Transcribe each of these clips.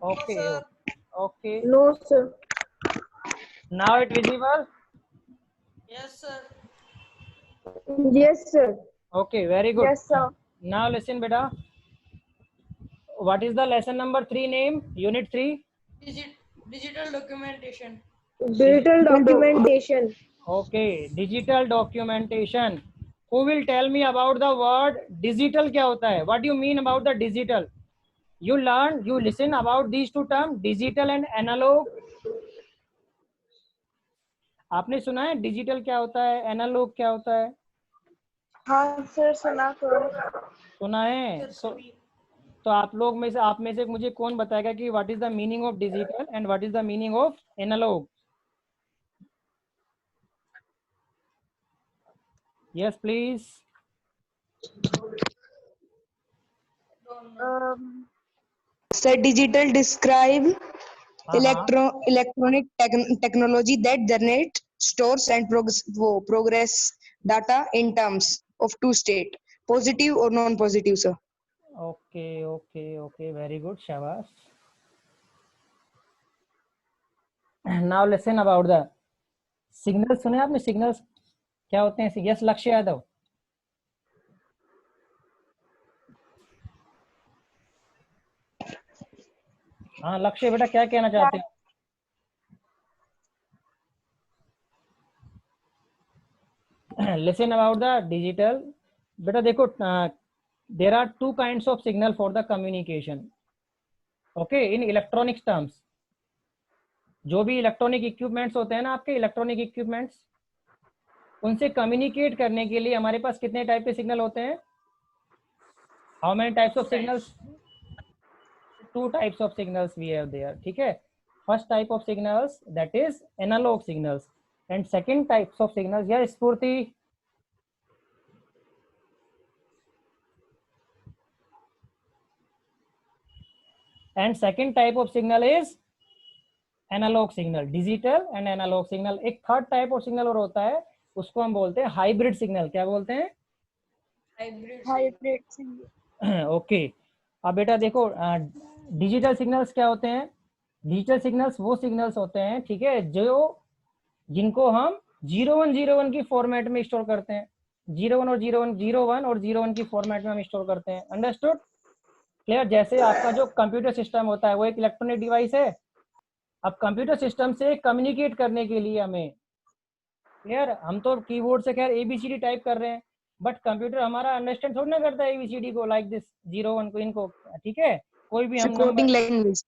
Okay, sir. okay. No, sir. Now it visible? Yes, sir. Yes, sir. Okay, very good. Yes, sir. Now listen, beta. What is the lesson number 3 name? Unit 3? Digital documentation. Digital documentation. Okay, digital documentation. Who will tell me about the word digital? क्या होता है? What do you mean about the digital? You listen about these two terms, digital and analog. आपने सुना है digital क्या होता है, analogue क्या होता है? हाँ सर, सुना तो। सुना है। तो आप में से मुझे कौन बताएगा कि what is the meaning of digital and what is the meaning of analog? Yes please. Sir, digital describe हाँ, electronic technology that generates, stores and progress data in terms of two state, positive or non-positive, sir. Okay okay okay, very good, शाबाश। Now listen about the signals. सुने आपने signals क्या होते हैं? Yes लक्ष्य यादव। हाँ लक्ष्य बेटा, क्या कहना चाहते हो? Listen about the digital. बेटा देखो, there are two kinds of signal for the communication, okay, in electronics terms. जो भी इलेक्ट्रॉनिक इक्विपमेंट्स होते हैं ना, आपके इलेक्ट्रॉनिक इक्विपमेंट्स, उनसे कम्युनिकेट करने के लिए हमारे पास कितने टाइप के सिग्नल होते हैं? How many types of signals? Two types of signals we have there, ठीक है। First type of signals that is analog signals and second types of signals, या Sphurti, and second type of signal is analog signal, digital and analog signal. एक third type of signal और होता है, उसको हम बोलते हैं हाइब्रिड सिग्नल। क्या बोलते हैं? Hybrid signal. ओके। अब बेटा देखो, डिजिटल सिग्नल्स क्या होते हैं? डिजिटल सिग्नल्स वो सिग्नल्स होते हैं, ठीक है, जो जिनको हम 0101 की फॉर्मेट में स्टोर करते हैं। 01 और 01, 01 और 01 की फॉर्मेट में हम स्टोर करते हैं। अंडरस्टूड? क्लियर? जैसे आपका जो कंप्यूटर सिस्टम होता है वो एक इलेक्ट्रॉनिक डिवाइस है। अब कंप्यूटर सिस्टम से कम्युनिकेट करने के लिए हमें, क्लियर, हम तो कीबोर्ड से खैर एबीसीडी टाइप कर रहे हैं, बट कंप्यूटर हमारा अंडरस्टैंड थोड़ी ना करता है एबीसीडी को, लाइक दिस 01 को, इनको, ठीक है, कोई भी हम Coding नंबर। language.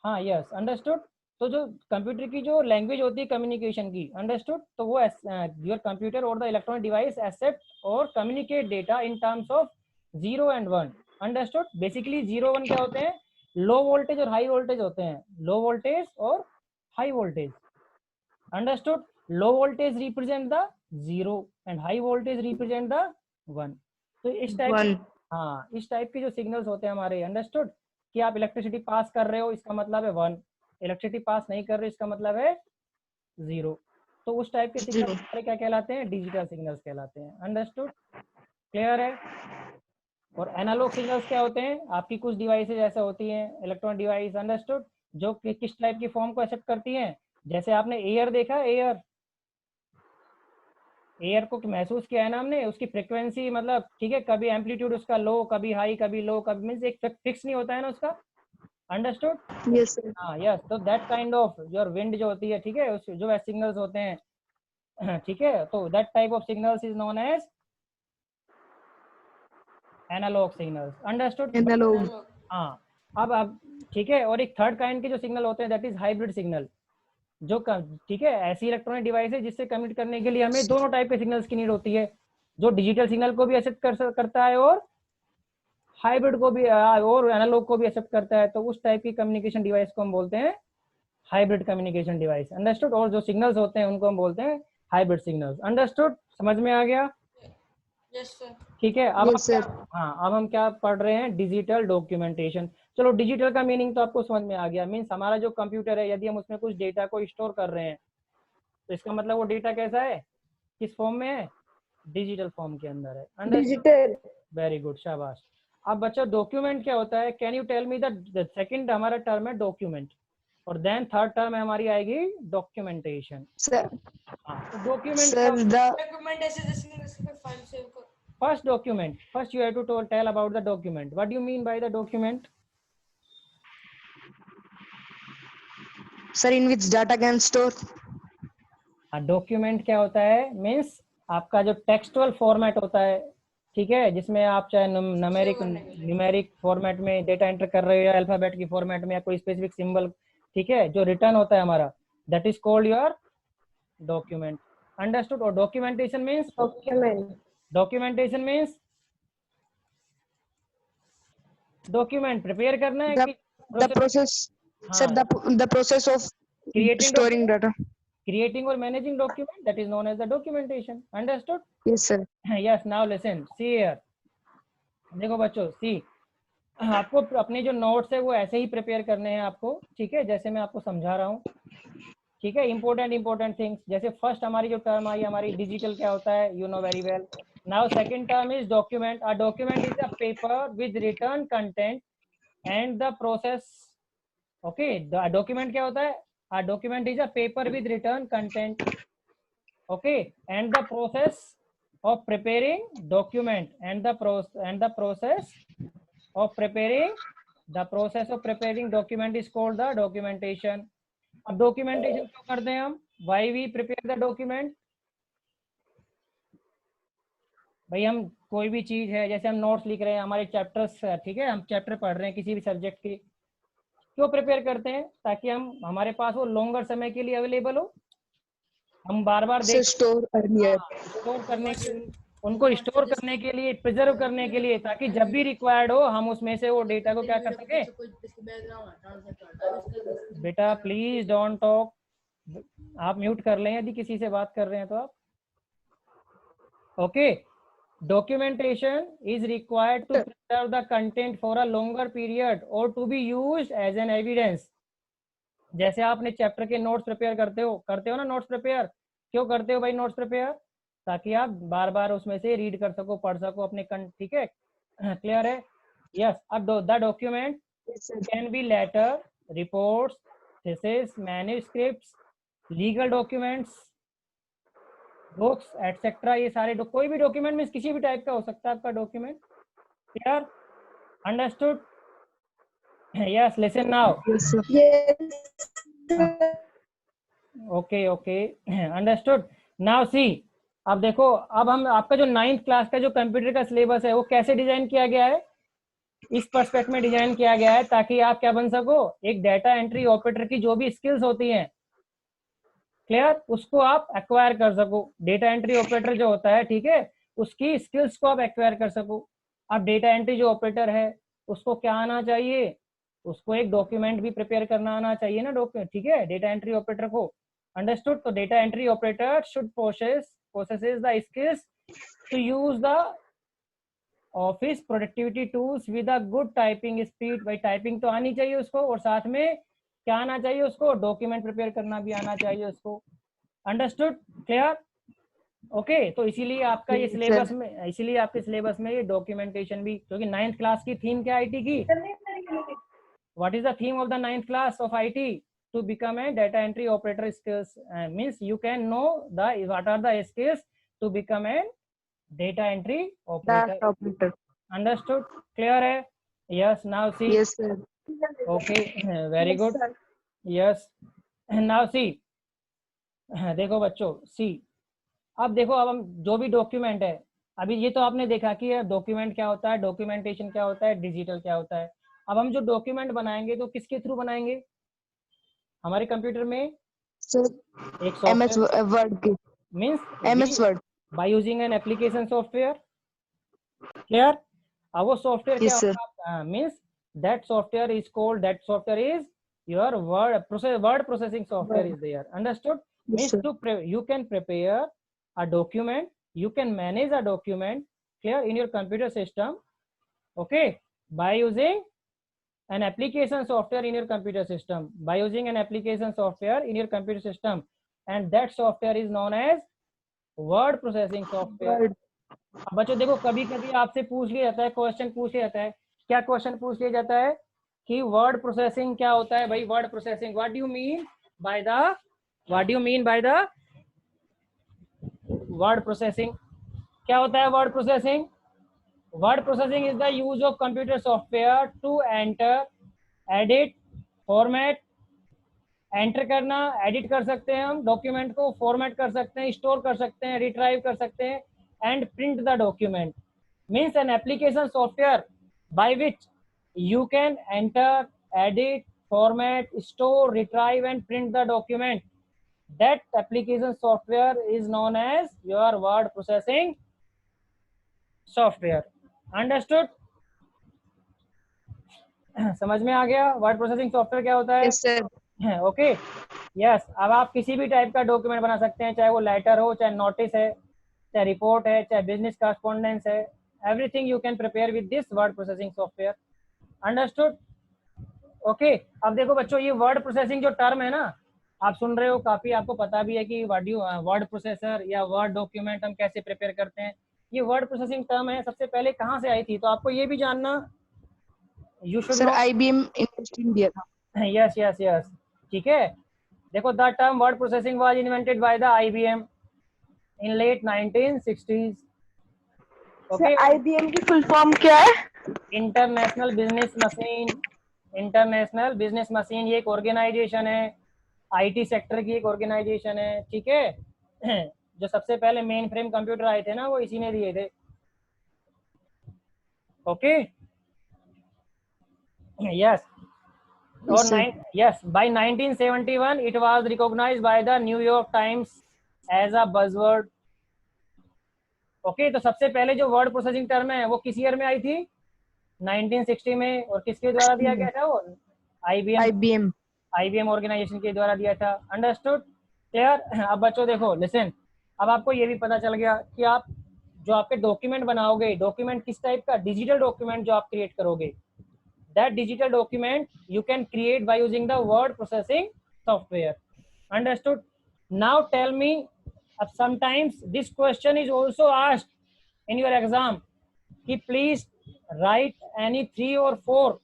हाँ यस, अंडरस्टूड। तो जो कंप्यूटर की जो लैंग्वेज होती है कम्युनिकेशन की, अंडरस्टूड, तो वो योर कंप्यूटर और द इलेक्ट्रॉनिक डिवाइस एक्सेप्ट और communicate data in terms of 0 and 1। Understood? Basically 0-1 क्या होते हैं? लो वोल्टेज और हाई वोल्टेज होते हैं, लो वोल्टेज और high voltage. Understood? Low voltage represent the 0 and high voltage represent the 1। तो इस टाइप के, One. हाँ, इस टाइप के जो सिग्नल्स होते हैं हमारे, अंडरस्टूड, कि आप इलेक्ट्रिसिटी पास कर रहे हो इसका मतलब है 1, इलेक्ट्रिसिटी पास नहीं कर रहे इसका मतलब है 0। तो उस टाइप के सिग्नल हमारे क्या कहलाते हैं? डिजिटल सिग्नल्स कहलाते हैं। अंडरस्टूड? क्लियर है? और एनालॉग सिग्नल्स क्या होते हैं? आपकी कुछ डिवाइसेज ऐसे होती हैं, इलेक्ट्रॉनिक डिवाइस, अंडरस्टूड, जो किस टाइप की फॉर्म को एक्सेप्ट करती हैं। जैसे आपने एयर देखा, एयर को महसूस किया है ना हमने, उसकी फ्रिक्वेंसी, मतलब, ठीक है, कभी एम्पलीट्यूड उसका लो, कभी हाई, कभी लो, कभी, मीन्स एक फिक्स नहीं होता है ना उसका। अंडरस्टूड? Yes, sir. हाँ यस। तो that kind of your wind जो होती है, ठीक है, उस जो सिग्नल्स होते हैं, ठीक है, तो that type of signals is known as analog signals. Understood? Analog. हाँ। अब ठीक है, और एक थर्ड काइंड के जो सिग्नल होते हैं दैट इज हाइब्रिड सिग्नल, जो ठीक है, ऐसी इलेक्ट्रॉनिक डिवाइस है जिससे कम्युनिकेट करने के लिए हमें दोनों टाइप के सिग्नल्स की नीड होती है, जो डिजिटल सिग्नल को भी एक्सेप्ट करता है और हाइब्रिड को भी, और एनालॉग को भी एक्सेप्ट करता है। तो उस टाइप की कम्युनिकेशन डिवाइस को हम बोलते हैं हाइब्रिड कम्युनिकेशन डिवाइस। अंडरस्टूड? और जो सिग्नल्स होते हैं उनको हम बोलते हैं हाइब्रिड सिग्नल्स। अंडरस्टूड? समझ में आ गया? Yes, sir. ठीक है। अब Yes, sir. हाँ, अब हम क्या पढ़ रहे हैं? Digital documentation. चलो, डिजिटल का मीनिंग तो आपको समझ में आ गया। मीन्स हमारा जो कंप्यूटर है, यदि हम उसमें कुछ डेटा को स्टोर कर रहे हैं, तो इसका मतलब वो डेटा कैसा है, किस फॉर्म में है? डिजिटल फॉर्म के अंदर है। अंडरस्टूड? डिजिटल। वेरी गुड, शाबाश। अब बच्चों डॉक्यूमेंट क्या होता है? Can you tell me the second हमारा टर्म है डॉक्यूमेंट, और देन थर्ड टर्म हमारी आएगी डॉक्यूमेंटेशन। Sir, तो डॉक्यूमेंट sir, the डॉक्यूमेंट ऐसे जैसे फाइल सेव कर। First document, first you have to tell about the document. What do you mean by the document? sir in which data can store. Document क्या होता है? Means आपका जो textual format होता है, ठीक है, जिसमें आप चाहे न्यूमेरिक फॉर्मेट में डेटा एंटर कर रहे हो, या अल्फाबेट की फॉर्मेट में, या कोई स्पेसिफिक सिंबल, ठीक है, जो रिटर्न होता है हमारा, that is called your document. Understood? और डॉक्यूमेंटेशन मीन्स डॉक्यूमेंट प्रिपेयर करना है कि The process, sir, the process of Creating storing data. creating or managing document, that is known as the documentation. Understood? Yes, sir. Yes, now listen, see here. देखो बच्चों, सी आपको अपने जो notes है वो ऐसे ही प्रिपेयर करने हैं आपको, ठीक है, जैसे मैं आपको समझा रहा हूँ, ठीक है। इंपॉर्टेंट थिंग्स, जैसे फर्स्ट हमारी जो टर्म आई हमारी डिजिटल, क्या होता है? You know very well. Now second term is document. A document is a paper with written content and the process. Okay, document क्या होता है? A document is a paper with written content, okay, and the process of preparing document, and the process of preparing document is called the documentation. अब documentation क्यों करते हैं हम? Why we prepare the document? भाई हम कोई भी चीज है, जैसे हम नोट्स लिख रहे हैं, हमारे चैप्टर्स, ठीक है, हम चैप्टर पढ़ रहे हैं किसी भी सब्जेक्ट के, क्यों प्रिपेयर करते हैं? ताकि हम हमारे पास वो लॉन्गर समय के लिए अवेलेबल हो, हम बार बार Sir, store earlier. स्टोर करने के लिए, उनको स्टोर करने के लिए, प्रिजर्व करने के लिए, ताकि जब भी रिक्वायर्ड हो हम उसमें से वो डेटा को क्या कर सके। बेटा प्लीज डोंट टॉक, आप म्यूट कर लें यदि किसी से बात कर रहे हैं तो आप। Okay, documentation is required to preserve the content for a longer period और to be used as an evidence. जैसे आपने चैप्टर के नोट्स प्रिपेयर करते हो ना, नोट्स प्रिपेयर क्यों करते हो भाई? नोट्स प्रिपेयर ताकि आप बार बार उसमें से रीड कर सको, पढ़ सको अपने ठीक है, क्लियर है? यस। अब the document can be letter, reports, thesis, manuscripts, legal documents, books etcetera. ये सारे कोई भी डॉक्यूमेंट में किसी भी टाइप का हो सकता है आपका document. Clear? Understood? Yes, listen now. Yes, sir. Yes. Okay okay, understood. Now see, अब देखो, अब हम आपका जो 9th क्लास का जो कंप्यूटर का सिलेबस है वो कैसे डिजाइन किया गया है? इस पर्सपेक्ट में डिजाइन किया गया है ताकि आप क्या बन सको? एक डाटा एंट्री ऑपरेटर की जो भी स्किल्स होती हैं, क्लियर, उसको आप एक्वायर कर सको। डेटा एंट्री ऑपरेटर जो होता है, ठीक है, उसकी स्किल्स को आप एक्वायर कर सको। अब डेटा एंट्री जो ऑपरेटर है उसको क्या आना चाहिए? उसको एक डॉक्यूमेंट भी प्रिपेयर करना आना चाहिए ना, डॉक्यूमेंट, ठीक है, डेटा एंट्री ऑपरेटर को। अंडरस्टूड? तो data entry operator should possesses the skills to use the office productivity tools with a good typing speed। भाई टाइपिंग तो आनी चाहिए उसको, और साथ में क्या आना चाहिए उसको? डॉक्यूमेंट प्रिपेयर करना भी आना चाहिए उसको। अंडरस्टूड? क्लियर? ओके, तो इसीलिए आपका ये सिलेबस में, इसीलिए आपके सिलेबस में ये डॉक्यूमेंटेशन भी, क्योंकि 9th क्लास की थीम क्या आईटी की? What is the theme of the 9th class of IT? To become a data entry operator skills, means you can know what are the skills to become a data entry operator. Understood? Clear hai? Yes, now see. Yes, sir. Okay, very good. Yes, now see, देखो बच्चों, see, अब देखो, अब हम जो भी document है, अभी ये तो आपने देखा कि डॉक्यूमेंट क्या होता है, डॉक्यूमेंटेशन क्या होता है, डिजिटल क्या होता है। अब हम जो डॉक्यूमेंट बनाएंगे तो किसके थ्रू बनाएंगे? हमारे कंप्यूटर में Sir, एक MS software, Word. Means MS Word. By using an application software. Clear? अब वो सॉफ्टवेयर क्या Yes, sir. होगा? Means that software is called, that software is your word processing software is there. Understood? Yes, means sir. To you can prepare a document, you can manage a document, clear, in your computer system, okay, by using an application software in your computer system, by using an application software in your computer system, and that software is known as word processing software. Word. अब बच्चों देखो, कभी कभी आपसे पूछ लिया जाता है, क्वेश्चन पूछ लिया जाता है। क्या क्वेश्चन पूछ लिया जाता है कि वर्ड प्रोसेसिंग क्या होता है भाई? Word processing, what do you mean by the, what do you mean by the word processing? क्या होता है word processing? Word processing is the use of computer software to enter, edit, format, enter करना, edit कर सकते हैं हम document को, format कर सकते हैं, स्टोर कर सकते हैं, रिट्राइव कर सकते हैं, and print the document. Means N application software by which you can enter, edit, format, store, retrieve and print the document. That application software is known as your word processing software. Understood? समझ में आ गया word processing software क्या होता है? Yes, sir. Okay, yes. अब आप किसी भी टाइप का डॉक्यूमेंट बना सकते हैं, चाहे वो लेटर हो, चाहे नोटिस है, चाहे रिपोर्ट है, चाहे बिजनेस कॉरेस्पॉन्डेंस है। Everything you can prepare with this word processing software. Understood? Okay. अब देखो बच्चों, ये वर्ड प्रोसेसिंग जो टर्म है ना, आप सुन रहे हो, काफी आपको पता भी है कि वर्ड प्रोसेसर या वर्ड डॉक्यूमेंट हम कैसे प्रिपेयर करते हैं। ये वर्ड प्रोसेसिंग टर्म है, सबसे पहले कहाँ से आई थी? तो आपको ये भी जानना, you should Sir, know. IBM invested दिया था. यस यस यस, ठीक है। देखो, the term word processing was invented by the IBM in late 1960s। Okay. IBM की फुल फॉर्म क्या है? International business machine. International business machine ये एक ऑर्गेनाइजेशन है, IT सेक्टर की एक ऑर्गेनाइजेशन है, ठीक है। जो सबसे पहले मेन फ्रेम कंप्यूटर आए थे ना, वो इसी ने दिए थे। Okay, yes. Yes, और sir. Yes, by 1971 it was recognised by the New York Times as a buzzword. Okay, तो सबसे पहले जो वर्ड प्रोसेसिंग टर्म है वो किस ईयर में आई थी? 1960 में। और किसके द्वारा दिया गया था वो? IBM, IBM. IBM ऑर्गेनाइजेशन के द्वारा दिया था। अंडरस्टूड? क्लियर? अब बच्चों देखो, लिसन। अब आपको ये भी पता चल गया कि आप जो आपके डॉक्यूमेंट बनाओगे, डॉक्यूमेंट किस टाइप का? डिजिटल डॉक्यूमेंट जो आप क्रिएट करोगे, that digital document you can create by using the word processing software. Understood? Now tell me, अब sometimes this question is also asked in your exam कि please write any 3 or 4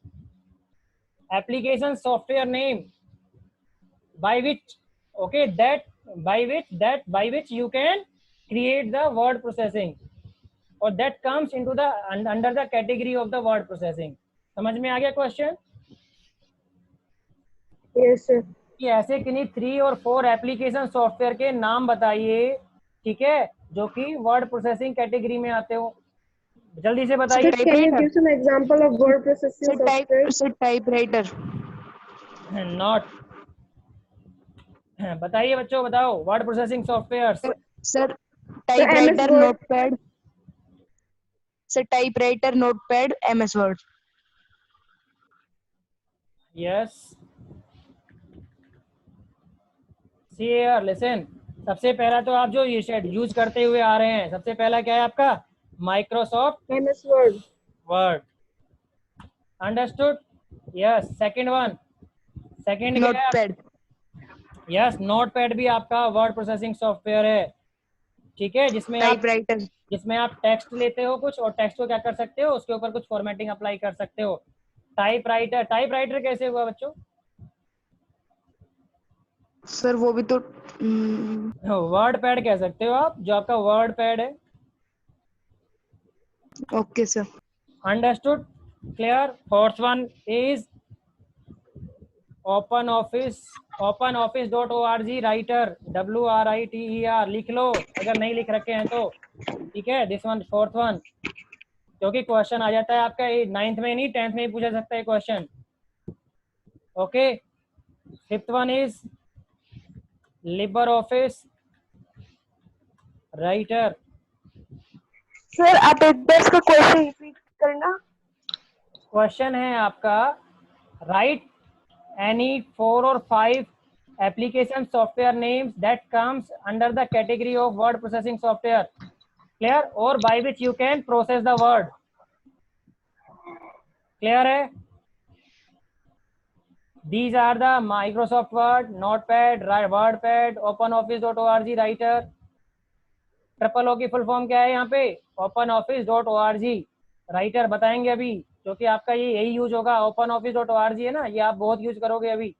application software name by which, okay, by which you can create the word processing, or that comes into the under the category of the word processing. समझ में आ गया question? Yes, sir. कि ऐसे किन्हीं 3 और 4 application software के नाम बताइए, ठीक है, जो कि वर्ड प्रोसेसिंग कैटेगरी में आते हो। जल्दी से Sir, बताइए। can you give some example of word processing software? Sir, typewriter. Not, बताइए बच्चों, बताओ word processing software. Sir, Sir, MS typewriter, Word. notepad. Sir, typewriter, notepad, MS Word. Yes, see here, listen. सबसे पहला तो आप जो ये यूज करते हुए आ रहे हैं, सबसे पहला क्या है आपका? Microsoft MS Word. Word. Understood? Yes. Second one, second क्या है? Notepad. यस, नोटपैड भी आपका वर्ड प्रोसेसिंग सॉफ्टवेयर है, ठीक है, Typewriter. जिसमें आप टेक्स्ट लेते हो कुछ, और टेक्स्ट को क्या कर सकते हो, उसके ऊपर कुछ फॉर्मेटिंग अप्लाई कर सकते हो। टाइपराइटर, टाइपराइटर कैसे हुआ बच्चों? Sir, वो भी तो वर्ड पैड कह सकते हो आप, जो आपका वर्ड पैड है। okay, sir. Understood? Clear? Fourth one is open office, openoffice.org writer, WRITER, लिख लो अगर नहीं लिख रखे हैं तो, ठीक है। दिस वन, फोर्थ वन, क्योंकि क्वेश्चन आ जाता है आपका 9th में नहीं, 10th में ही पूछा सकता है question. Okay. Fifth one is Libre office writer. Sir, आप एक बार इसका क्वेश्चन रिपीट करना। क्वेश्चन है आपका, right any 4 or 5 application software names that comes under the category of word processing software, clear, or by which you can process the word। Clear है? These are the Microsoft Word, Notepad, WordPad, OpenOffice.org, Writer, triple O की full form क्या है यहाँ पे? Open office dot O R G. Writer बताएंगे अभी, क्योंकि आपका ये यही यूज होगा। Open office dot O R G है ना, ये आप बहुत यूज करोगे अभी,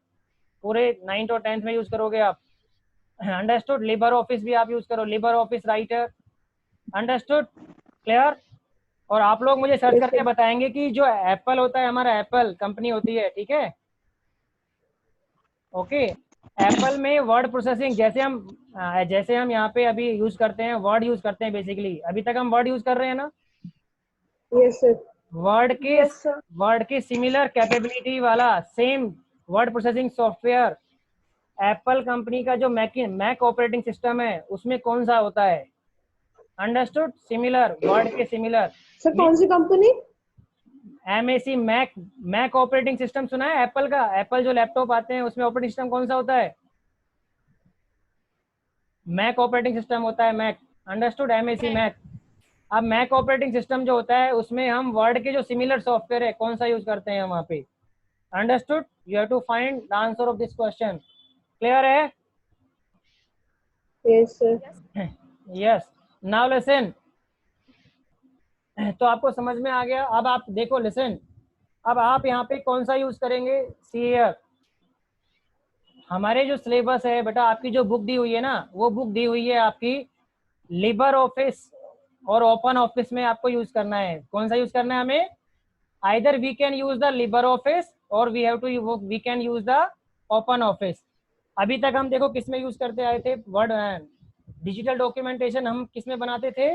पूरे 9th और 10th में यूज करोगे आप। अंडरस्टूड? लिबर ऑफिस भी आप यूज करो, Libre office writer. Understood? Clear? और आप लोग मुझे सर्च Yes, करके sir. बताएंगे कि जो एप्पल होता है, हमारा एप्पल कंपनी होती है, ठीक है? ओके, एप्पल में वर्ड प्रोसेसिंग जैसे हम यहाँ पे अभी यूज करते हैं, वर्ड यूज करते हैं बेसिकली। अभी तक हम वर्ड यूज कर रहे हैं ना? Yes, sir. वर्ड के Yes, sir. वर्ड के सिमिलर कैपेबिलिटी वाला same word processing software Apple company का जो मैक ऑपरेटिंग सिस्टम है उसमें कौन सा होता है? अंडरस्टूड? सिमिलर, वर्ड के सिमिलर। सर कौन सी company? MAC, Mac operating system सुना है एप्पल का? एप्पल जो लैपटॉप आते हैं उसमें ऑपरेटिंग सिस्टम कौन सा होता है? मैक ऑपरेटिंग सिस्टम होता है, मैक। अंडरस्टूड? MAC, Mac. अब मैक ऑपरेटिंग सिस्टम जो होता है उसमें हम वर्ड के जो सिमिलर सॉफ्टवेयर है कौन सा यूज करते हैं वहां पे? Understood? You have to find the answer of this question. Clear है? Yes, sir. Yes. Now listen. तो आपको समझ में आ गया। अब आप देखो, लिसन, अब आप यहाँ पे कौन सा यूज करेंगे? सीएफ। हमारे जो सिलेबस है बेटा, आपकी जो बुक दी हुई है ना, वो बुक दी हुई है आपकी लिबर ऑफिस और ओपन ऑफिस में आपको यूज करना है। कौन सा यूज करना है हमें? Either we can use the Libre Office or we can use the Open Office. अभी तक हम देखो किस में यूज करते आए थे? वर्ड डिजिटल डॉक्यूमेंटेशन हम किस में बनाते थे?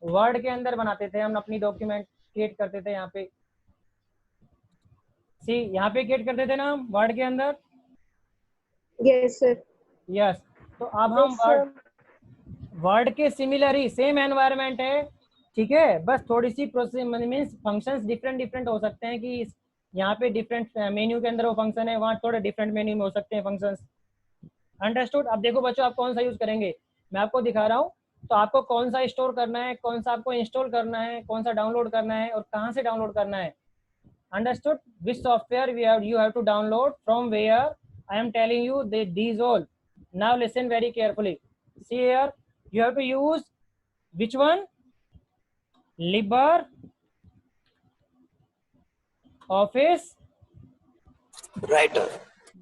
वर्ड के अंदर बनाते थे हम, अपनी डॉक्यूमेंट क्रिएट करते थे यहाँ पे। यहाँ पे क्रिएट करते थे ना हम वर्ड के अंदर। Yes, sir. यस। तो अब हम Yes, sir. वर्ड के सिमिलर ही सेम एनवायरनमेंट है, ठीक है? बस थोड़ी सी प्रोसेस मीन्स फंक्शंस डिफरेंट हो सकते हैं कि यहाँ पे डिफरेंट मेन्यू के अंदर वो फंक्शन है, वहाँ थोड़े डिफरेंट मेन्यू में हो सकते हैं फंक्शंस। अंडरस्टूड? अब देखो बच्चों, आप कौन सा यूज करेंगे मैं आपको दिखा रहा हूँ। तो आपको कौन सा स्टोर करना है, कौन सा आपको इंस्टॉल करना है, कौन सा डाउनलोड करना है और कहाँ से डाउनलोड करना है? Understood? Which software you have to download from where? I am telling you these all. Now listen very carefully. See here, you have to use which one? Liber Office Writer.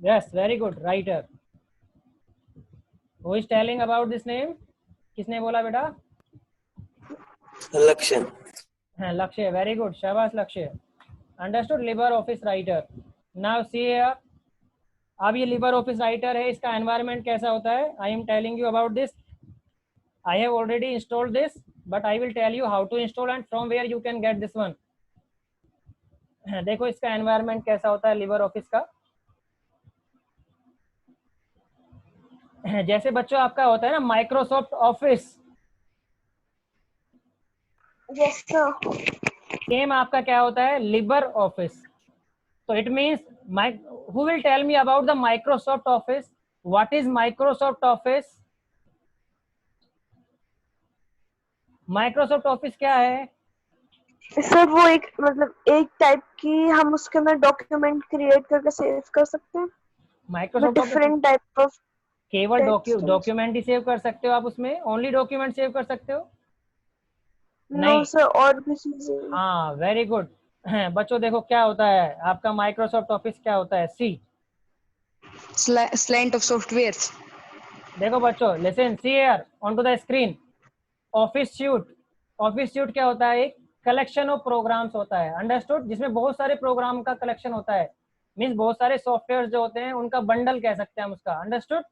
Yes, very good. Writer. Who is telling about this name? किसने बोला बेटा? Lakshan. हाँ, लक्ष्य। Very good. शाबाश लक्ष्य। Understood? Libre office writer. Now see here, अब ये Libre office writer है, इसका एनवायरनमेंट कैसा होता है? I am telling you about this. I have already installed this, but I will tell you how to install and from where you can get this one. देखो इसका environment कैसा होता है लिबर ऑफिस का। जैसे बच्चों आपका होता है ना Microsoft Office, Yes, sir. Same आपका क्या होता है? Libre Office. तो it means who will tell me about the Microsoft Office? What is Microsoft Office? Microsoft Office क्या है? सर वो एक मतलब एक टाइप की हम उसके अंदर डॉक्यूमेंट क्रिएट करके सेव कर सकते हैं Microsoft office different type of केवल टेक्स्ट। डॉक्यूमेंट ही सेव कर सकते हो आप उसमें? ओनली डॉक्यूमेंट सेव कर सकते हो? नो नहीं। सर, और भी चीजें। हाँ, वेरी गुड। बच्चों देखो क्या होता है आपका माइक्रोसॉफ्ट ऑफिस, क्या होता है? सी Slant of softwares. देखो बच्चों, listen, see here on to the screen. Office suite. Office suite क्या होता है? एक कलेक्शन ऑफ प्रोग्राम्स होता है। अंडरस्टूड? जिसमें बहुत सारे प्रोग्राम का कलेक्शन होता है, मीन्स बहुत सारे सॉफ्टवेयर जो होते हैं उनका बंडल कह सकते हैं हम उसका। Understood?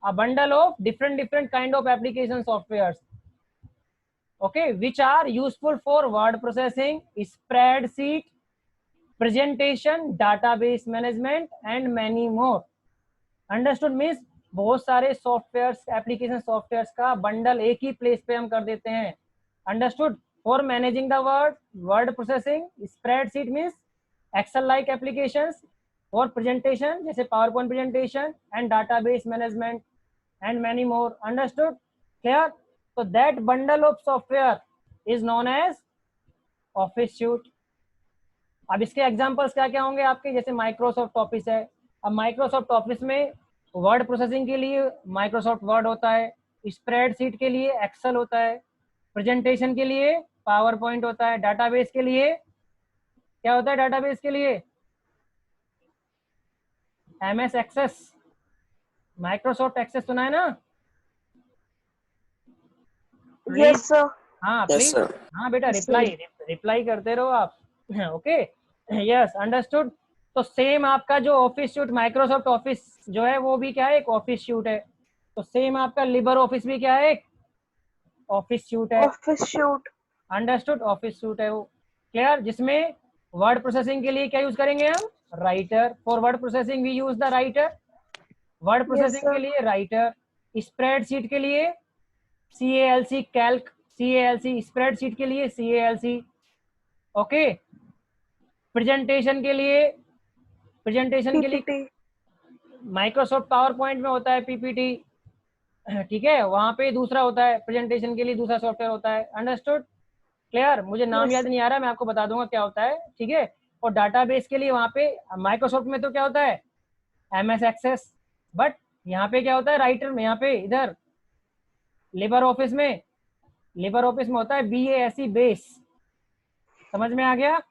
A bundle of different kind of application software, okay, which are useful for word processing, spreadsheet, presentation, database management and many more. Understood? means बहुत सारे सॉफ्टवेयर्स, एप्लीकेशन सॉफ्टवेयर्स का बंडल एक ही प्लेस पे हम कर देते हैं। Understood? For managing the word processing, spreadsheet means Excel like applications, for presentation जैसे PowerPoint presentation and database management and many more. Understood? Clear? So that bundle of software is known as Office Suite. अब इसके examples क्या क्या होंगे आपके? जैसे Microsoft office है। अब माइक्रोसॉफ्ट ऑफिस में वर्ड प्रोसेसिंग के लिए माइक्रोसॉफ्ट वर्ड होता है, स्प्रेडशीट के लिए एक्सेल होता है, प्रेजेंटेशन के लिए पावर पॉइंट होता है, डाटाबेस के लिए क्या होता है, डाटाबेस के लिए MS एक्सेस, माइक्रोसॉफ्ट एक्सेस सुना है ना? Yes sir. हाँ Yes, प्लीज, sir. हाँ बेटा Yes, रिप्लाई sir. रिप्लाई करते रहो आप। Okay yes understood. तो सेम आपका जो ऑफिस सूट माइक्रोसॉफ्ट ऑफिस जो है वो भी क्या है, एक ऑफिस सूट है। तो सेम आपका लिबर ऑफिस भी क्या है, एक ऑफिस सूट है। Office shoot. Understood, office suit है वो। क्लियर? जिसमें वर्ड प्रोसेसिंग के लिए क्या यूज करेंगे हम, writer. For word processing we use the writer, word yes processing के सर। लिए राइटर। स्प्रेडशीट के लिए CALC कैल्क, CALC स्प्रेडशीट के लिए CALC। ओके प्रेजेंटेशन के लिए पीपीटी। माइक्रोसॉफ्ट पावर पॉइंट में होता है PPT, ठीक है। वहां पे दूसरा होता है प्रेजेंटेशन के लिए दूसरा सॉफ्टवेयर होता है। अंडरस्टूड? क्लियर? मुझे नाम याद यस। नहीं आ रहा, मैं आपको बता दूंगा क्या होता है, ठीक है। और डाटाबेस के लिए वहां पे माइक्रोसॉफ्ट में तो क्या होता है, MS एक्सेस, बट यहाँ पे क्या होता है, राइटर में, यहाँ पे इधर लिबर ऑफिस में होता है BASE बेस। समझ में आ गया?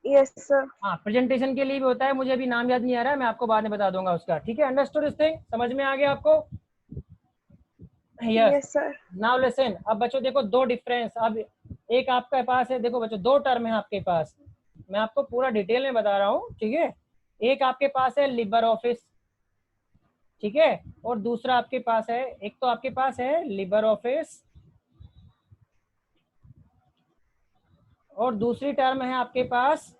Yes sir. हाँ प्रेजेंटेशन के लिए भी होता है, मुझे अभी नाम याद नहीं आ रहा है, मैं आपको बाद में बता दूंगा उसका, ठीक है। अंडरस्टूड? इस थिंग समझ में आ गया आपको? Yes. Yes sir. Now listen, अब बच्चों देखो दो डिफरेंस, अब एक आपके पास है, देखो बच्चों दो टर्म है आपके पास, मैं आपको पूरा डिटेल में बता रहा हूँ, ठीक है। एक आपके पास है लिबर ऑफिस, ठीक है, और दूसरा आपके पास है, एक तो आपके पास है लिबर ऑफिस और दूसरी टर्म है आपके पास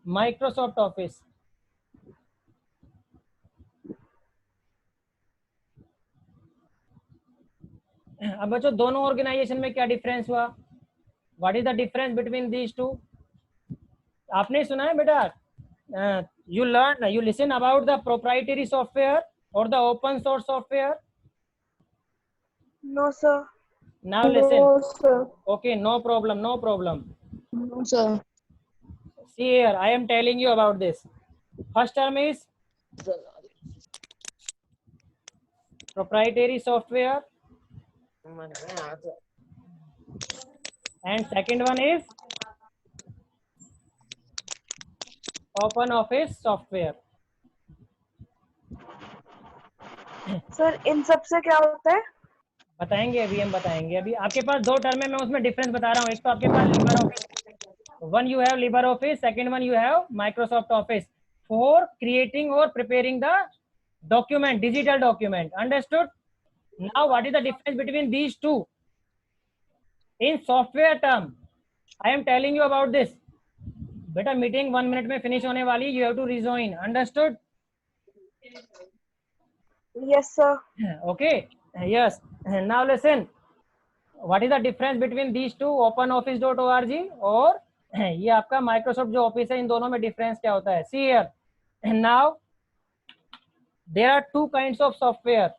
माइक्रोसॉफ्ट ऑफिस। अब बच्चों दोनों ऑर्गेनाइजेशन में क्या डिफरेंस हुआ, what is the difference between these two? आपने सुना है बेटा, you learn, you listen about the proprietary software और the open source software? No sir. Now listen, sir. okay, no problem, no problem. No, sir. See here, I am telling you about this. First term is proprietary software and second one is open office software. Sir इन सब से क्या होता है? बताएंगे अभी, हम बताएंगे अभी। आपके पास दो टर्म है, मैं उसमें डिफरेंस बता रहा हूँ। एक तो आपके पास Libre Office, one you have Libre Office, second one you have Microsoft Office for creating और preparing the document, digital document. Understood? Now what is the difference between these two? In software term, I am telling you about this. बेटा meeting 1 minute में finish होने वाली, you have to rejoin. Understood? Yes sir. Okay. Yes. Now listen. What is the difference between these two, openoffice.org और ये आपका Microsoft जो office है, इन दोनों में डिफरेंस क्या होता है? See here. Now there are two kinds of software.